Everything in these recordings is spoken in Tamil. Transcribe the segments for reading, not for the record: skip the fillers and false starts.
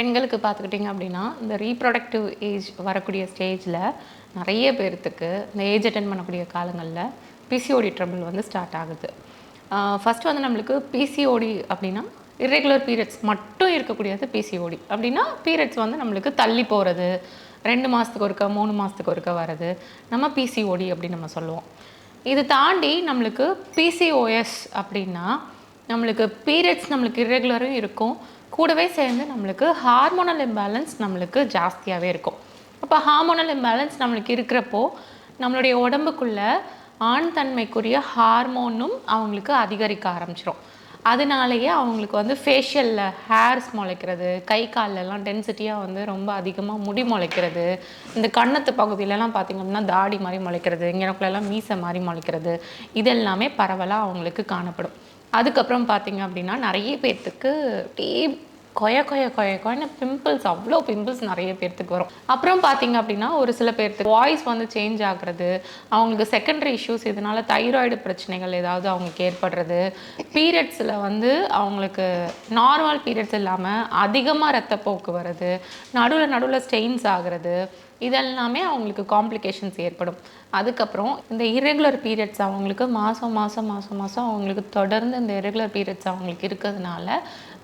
பெண்களுக்கு பார்த்துக்கிட்டிங்க அப்படின்னா இந்த ரீப்ரொடக்டிவ் ஏஜ் வரக்கூடிய ஸ்டேஜில் நிறைய பேர்த்துக்கு இந்த ஏஜ் அட்டென்ட் பண்ணக்கூடிய காலங்களில் பிசிஓடி ட்ரபிள் வந்து ஸ்டார்ட் ஆகுது. ஃபஸ்ட்டு வந்து நம்மளுக்கு பிசிஓடி அப்படின்னா இர்ரெகுலர் பீரியட்ஸ் மட்டும் இருக்கக்கூடியது பிசிஓடி. அப்படின்னா பீரியட்ஸ் வந்து நம்மளுக்கு தள்ளி போகிறது, 2 மாதத்துக்கு ஒருக்கா 3 மாதத்துக்கு ஒருக்கா வர்றது நம்ம பிசிஓடி அப்படின்னு நம்ம சொல்லுவோம். இது தாண்டி நம்மளுக்கு பிசிஓஎஸ் அப்படின்னா நம்மளுக்கு பீரியட்ஸ் நம்மளுக்கு இர்ரெகுலரும் இருக்கும், கூடவே சேர்ந்து நம்மளுக்கு ஹார்மோனல் இம்பேலன்ஸ் நம்மளுக்கு ஜாஸ்தியாகவே இருக்கும். அப்போ ஹார்மோனல் இம்பேலன்ஸ் நம்மளுக்கு இருக்கிறப்போ நம்மளுடைய உடம்புக்குள்ளே ஆண் தன்மைக்குரிய ஹார்மோனும் அவங்களுக்கு அதிகரிக்க ஆரம்பிச்சிடும். அதனாலேயே அவங்களுக்கு வந்து ஃபேஷியலில் ஹேர்ஸ் முளைக்கிறது, கை காலெல்லாம் டென்சிட்டியாக வந்து ரொம்ப அதிகமாக முடி முளைக்கிறது, இந்த கன்னத்து பகுதியிலலாம் பார்த்திங்க அப்படின்னா தாடி மாதிரி முளைக்கிறது, இங்கனக்குள்ளெல்லாம் மீசை மாதிரி முளைக்கிறது, இதெல்லாமே பரவலாக அவங்களுக்கு காணப்படும். அதுக்கப்புறம் பார்த்திங்க அப்படின்னா நிறைய பேர்த்துக்கு கொயன்னு பிம்பிள்ஸ், அவ்வளோ பிம்பிள்ஸ் நிறைய பேர்த்துக்கு வரும். அப்புறம் பார்த்திங்க அப்படின்னா ஒரு சில பேர்த்துக்கு வாய்ஸ் வந்து சேஞ்ச் ஆகுறது, அவங்களுக்கு செகண்டரி இஷ்யூஸ், இதனால் தைராய்டு பிரச்சனைகள் ஏதாவது அவங்களுக்கு ஏற்படுறது, பீரியட்ஸில் வந்து அவங்களுக்கு நார்மல் பீரியட்ஸ் இல்லாமல் அதிகமாக ரத்தப்போக்கு வருது, நடுவில் ஸ்டெயின்ஸ் ஆகிறது, இதெல்லாமே அவங்களுக்கு காம்ப்ளிகேஷன்ஸ் ஏற்படும். அதுக்கப்புறம் இந்த இரெகுலர் பீரியட்ஸ் அவங்களுக்கு மாதம் அவங்களுக்கு தொடர்ந்து இந்த இரெகுலர் பீரியட்ஸ் அவங்களுக்கு இருக்கிறதுனால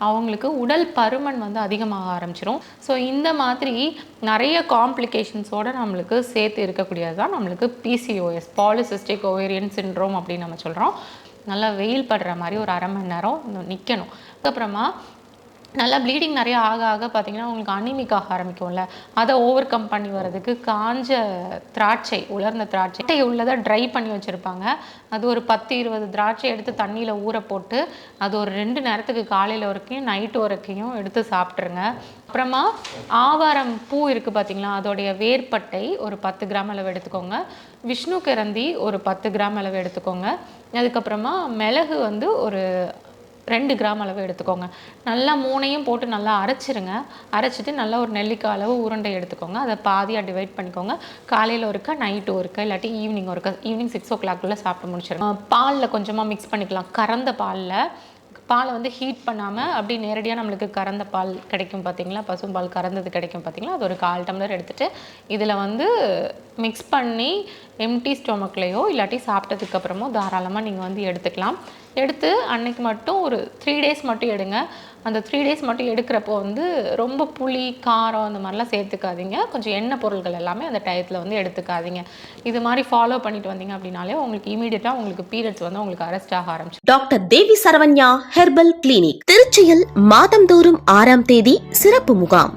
அவங்களுக்கு உடல் பருமன் வந்து அதிகமாக ஆரம்பிச்சிடும். ஸோ இந்த மாதிரி நிறைய காம்ப்ளிகேஷன்ஸோடு நம்மளுக்கு சேர்த்து இருக்கக்கூடியது தான் நம்மளுக்கு பிசிஓஎஸ், பாலிசிஸ்டிக் ஓவேரியன் சிண்ட்ரோம் அப்படின்னு நம்ம சொல்கிறோம். நல்லா வெயில் படுற மாதிரி ஒரு 1/2 மணி நேரம் நிற்கணும். அதுக்கப்புறமா நல்லா ப்ளீடிங் நிறைய ஆக பார்த்திங்கன்னா உங்களுக்கு அனிமிக் ஆக ஆரம்பிக்கும்ல, அதை ஓவர் கம் பண்ணி வர்றதுக்கு காஞ்ச திராட்சை, உலர்ந்த திராட்சை உள்ளதை ட்ரை பண்ணி வச்சுருப்பாங்க. அது ஒரு 10-20 திராட்சை எடுத்து தண்ணியில் ஊற போட்டு அது ஒரு 2 நேரத்துக்கு காலையில் வரைக்கும் நைட்டு வரைக்கும் எடுத்து சாப்பிட்ருங்க. அப்புறமா ஆவாரம் பூ இருக்குது பார்த்திங்களா, அதோடைய வேர்பட்டை ஒரு 10 கிராம் அளவு எடுத்துக்கோங்க. விஷ்ணு கரந்தி ஒரு 10 கிராம் அளவு எடுத்துக்கோங்க. அதுக்கப்புறமா மிளகு வந்து ஒரு 2 கிராம் அளவு எடுத்துக்கோங்க. நல்லா 3ஐயும் போட்டு நல்லா அரைச்சிருங்க. அரைச்சிட்டு நல்லா ஒரு நெல்லிக்காய் அளவு உருண்டை எடுத்துக்கோங்க. அதை பாதியாக டிவைட் பண்ணிக்கோங்க. காலையில் ஒருக்கா, நைட்டு ஒருக்கா, இல்லாட்டி ஈவினிங் ஒருக்கா. ஈவினிங் 6 o'clock சாப்பிட்டு முடிச்சிருங்க. பாலில் கொஞ்சமாக மிக்ஸ் பண்ணிக்கலாம். கறந்த பாலை வந்து ஹீட் பண்ணாமல் அப்படி நேரடியாக நம்மளுக்கு கறந்த பால் கிடைக்கும் பார்த்திங்களா, பசும்பால் கறந்தது கிடைக்கும் பார்த்திங்களா, அது ஒரு 1/4 டம்ளர் எடுத்துகிட்டு இதில் வந்து மிக்ஸ் பண்ணி எம்டி ஸ்டொமக்லேயோ இல்லாட்டி சாப்பிட்டதுக்கப்புறமோ தாராளமாக நீங்கள் வந்து எடுத்துக்கலாம். எடுத்து அன்னைக்கு மட்டும் ஒரு 3 days மட்டும் எடுங்க. அந்த 3 days மட்டும் எடுக்கிறப்போ வந்து ரொம்ப புளி, காரம் அந்த மாதிரிலாம் சேர்த்துக்காதீங்க. கொஞ்சம் எண்ணெய் பொருட்கள் எல்லாமே அந்த டயத்தில் வந்து எடுத்துக்காதீங்க. இது மாதிரி ஃபாலோ பண்ணிட்டு வந்தீங்க அப்படின்னாலே உங்களுக்கு இமீடியட்டாக உங்களுக்கு பீரியட்ஸ் வந்து உங்களுக்கு அரெஸ்ட் ஆக ஆரம்பிச்சு. Doctor Devi Saravanya herbal clinic திருச்சியில் மாதந்தோறும் 6ஆம் தேதி சிறப்பு முகாம்.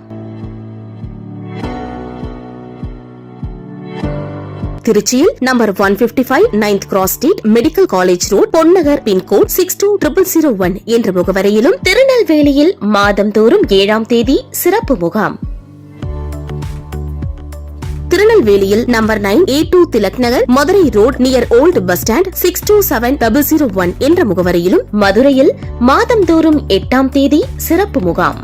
திருச்சியில் number 155 9th Cross Street, medical college road, Ponnagar, pin code 620001 என்ற முகவரியிலும், திருநெல்வேலியில் மாதந்தோறும் 7ஆம் தேதி சிறப்பு முகாம். திருநெல்வேலியில் number 9 A2 Tilak Nagar, Madurai road, near old bus stand 627001 என்ற முகவரியிலும், மதுரையில் மாதந்தோறும் 8ஆம் தேதி சிறப்பு முகாம்.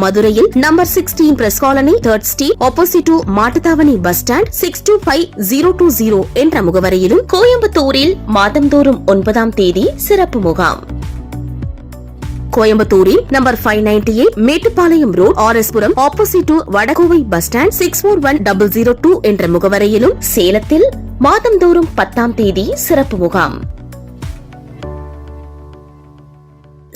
மதுரையில் number 16 press colony, 3rd Street, opposite to Mattuthavani bus stand 625020 என்ற முகவரியிலும், கோயம்புத்தூரில் மாதந்தோறும் 9ஆம் தேதி சிறப்பு முகாம். கோயம்புத்தூரில் number 598 Mettupalayam road, RS Puram, opposite to Vadakovai bus stand 641002 என்ற முகவரியிலும், சேலத்தில் மாதந்தோறும் 10ஆம் தேதி சிறப்பு முகாம்.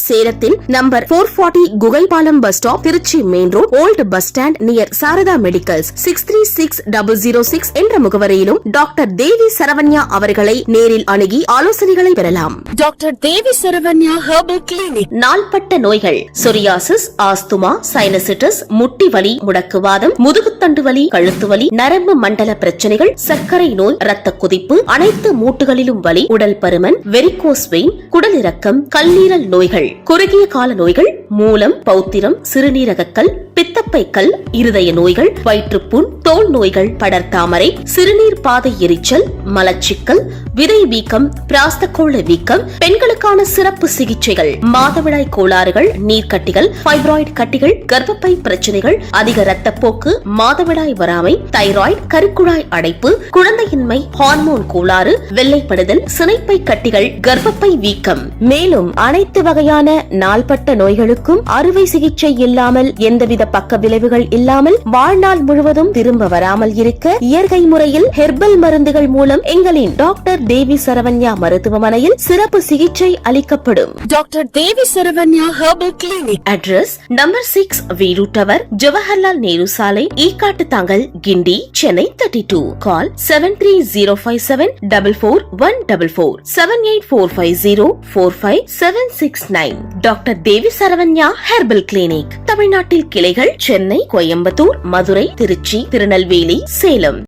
சேலத்தில் number 440 Kugaipalam bus stop, Trichy main road, old bus stand near Saradha medicals 636006 என்ற முகவரியிலும் டாக்டர் தேவி சரவண்யா அவர்களை நேரில் அணுகி ஆலோசனைகளை பெறலாம். Doctor Devi Saravanya herbal clinic. நாள்பட்ட நோய்கள், சொரியாசிஸ், ஆஸ்துமா, சைனசிட்டிஸ், முட்டி வலி, முடக்குவாதம், முதுகுத்தண்டு வலி, கழுத்து வலி, நரம்பு மண்டல பிரச்சனைகள், சர்க்கரை நோய், இரத்த கொதிப்பு, அனைத்து மூட்டுகளிலும் வலி, உடல் பருமன், வெரிகோஸ் வெயின், குடலிறக்கம், கல்லீரல் நோய்கள், குறுகிய கால நோய்கள், மூலம், பௌத்திரம், சிறுநீரகக்கல், பித்தப்பைக்கல், இருதய நோய்கள், வயிற்றுப்புண், தோல் நோய்கள், படர்தாமரை, சிறுநீர் பாதை எரிச்சல், மலச்சிக்கல், விதை வீக்கம், பிராஸ்தக்கோள வீக்கம், பெண்களுக்கான சிறப்பு சிகிச்சைகள், மாதவிடாய் கோளாறுகள், நீர்க்கட்டிகள், ஃபைப்ராய்டு கட்டிகள், கர்ப்பப்பை பிரச்சனைகள், அதிக ரத்தப்போக்கு, மாதவிடாய் வராமை, தைராய்டு, கருக்குழாய் அடைப்பு, குழந்தையின்மை, ஹார்மோன் கோளாறு, வெள்ளைப்படுதல், சினைப்பை கட்டிகள், கர்ப்பப்பை வீக்கம், மேலும் அனைத்து வகையான நாள்பட்ட நோய்களுக்கும் அறுவை சிகிச்சை இல்லாமல் எந்தவித பக்க விளைவுகள் இல்லாமல் வாழ்நாள் முழுவதும் திரும்ப வராமல் இருக்க இயற்கை முறையில் ஹெர்பல் மருந்துகள் மூலம் எங்களின் டாக்டர் தேவி சரவண்யா மருத்துவமனையில் சிறப்பு சிகிச்சை அளிக்கப்படும். Doctor Devi Saravanya herbal clinic. Address number 6 Veeru tower, Jawaharlal Nehru சாலை, Ekkattu Thangal, Guindy, Chennai 32. Call 7305744144 7845045769. Doctor Devi Saravanya herbal clinic. தமிழ்நாட்டில் கிளைகள் சென்னை, கோயம்புத்தூர், மதுரை, திருச்சி, திருநெல்வேலி, சேலம்.